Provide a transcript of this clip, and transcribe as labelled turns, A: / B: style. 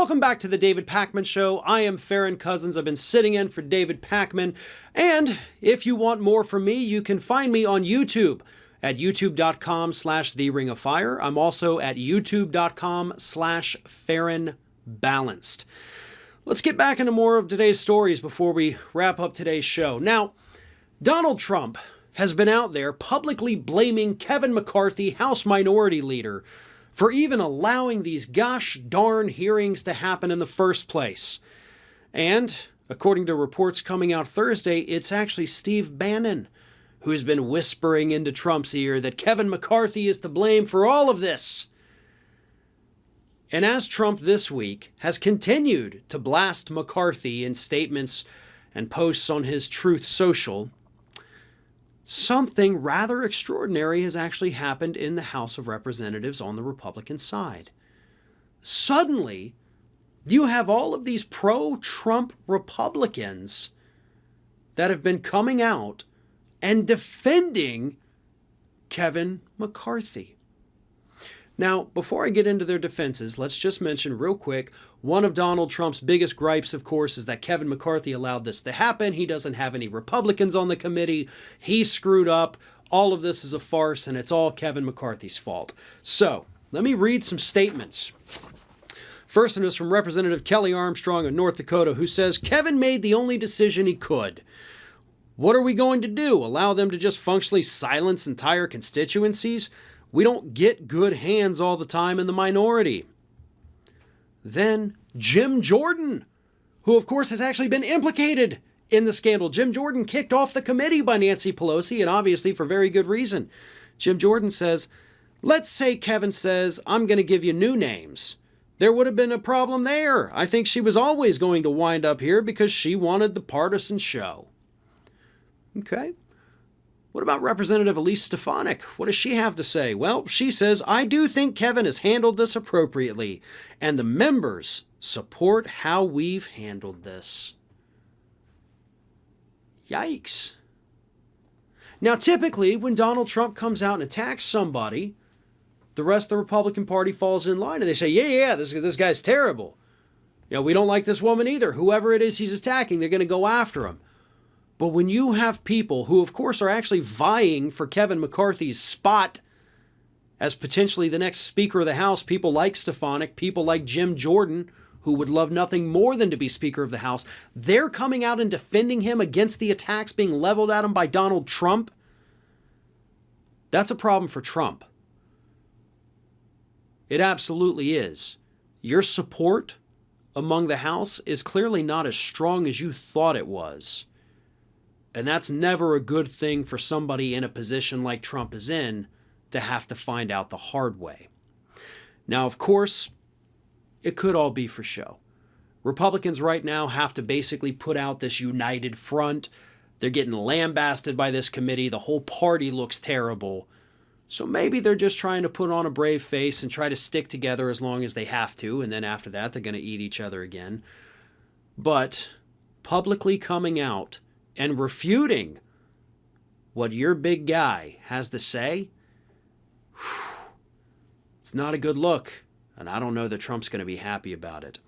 A: Welcome back to the David Pakman Show. I am Farron Cousins. I've been sitting in for David Pakman. And if you want more from me, you can find me on YouTube at youtube.com/TheRingOfFire. I'm also at youtube.com/FarronBalanced. Let's get back into more of today's stories before we wrap up today's show. Now, Donald Trump has been out there publicly blaming Kevin McCarthy, House Minority Leader, for even allowing these gosh darn hearings to happen in the first place. And, according to reports coming out Thursday, it's actually Steve Bannon who has been whispering into Trump's ear that Kevin McCarthy is to blame for all of this. And as Trump this week has continued to blast McCarthy in statements and posts on his Truth Social, something rather extraordinary has actually happened in the House of Representatives on the Republican side. Suddenly, you have all of these pro-Trump Republicans that have been coming out and defending Kevin McCarthy. Now, before I get into their defenses, let's just mention real quick, one of Donald Trump's biggest gripes, of course, is that Kevin McCarthy allowed this to happen. He doesn't have any Republicans on the committee. He screwed up. All of this is a farce, and it's all Kevin McCarthy's fault. So, let me read some statements. First one is from Representative Kelly Armstrong of North Dakota, who says, Kevin made the only decision he could. What are we going to do? Allow them to just functionally silence entire constituencies? We don't get good hands all the time in the minority. Then Jim Jordan, who of course has actually been implicated in the scandal. Jim Jordan kicked off the committee by Nancy Pelosi, and obviously for very good reason. Jim Jordan says, let's say Kevin says, I'm going to give you new names. There would have been a problem there. I think she was always going to wind up here because she wanted the partisan show. Okay. What about Representative Elise Stefanik? What does she have to say? Well, she says, I do think Kevin has handled this appropriately, and the members support how we've handled this. Yikes. Now, typically, when Donald Trump comes out and attacks somebody, the rest of the Republican Party falls in line, and they say, yeah, this guy's terrible. You know, we don't like this woman either. Whoever it is he's attacking, they're going to go after him. But when you have people who, of course, are actually vying for Kevin McCarthy's spot as potentially the next Speaker of the House, people like Stefanik, people like Jim Jordan, who would love nothing more than to be Speaker of the House, they're coming out and defending him against the attacks being leveled at him by Donald Trump. That's a problem for Trump. It absolutely is. Your support among the House is clearly not as strong as you thought it was. And that's never a good thing for somebody in a position like Trump is in to have to find out the hard way. Now, of course, it could all be for show. Republicans right now have to basically put out this united front. They're getting lambasted by this committee. The whole party looks terrible. So maybe they're just trying to put on a brave face and try to stick together as long as they have to. And then after that, they're going to eat each other again. But publicly coming out and refuting what your big guy has to say, it's not a good look. And I don't know that Trump's going to be happy about it.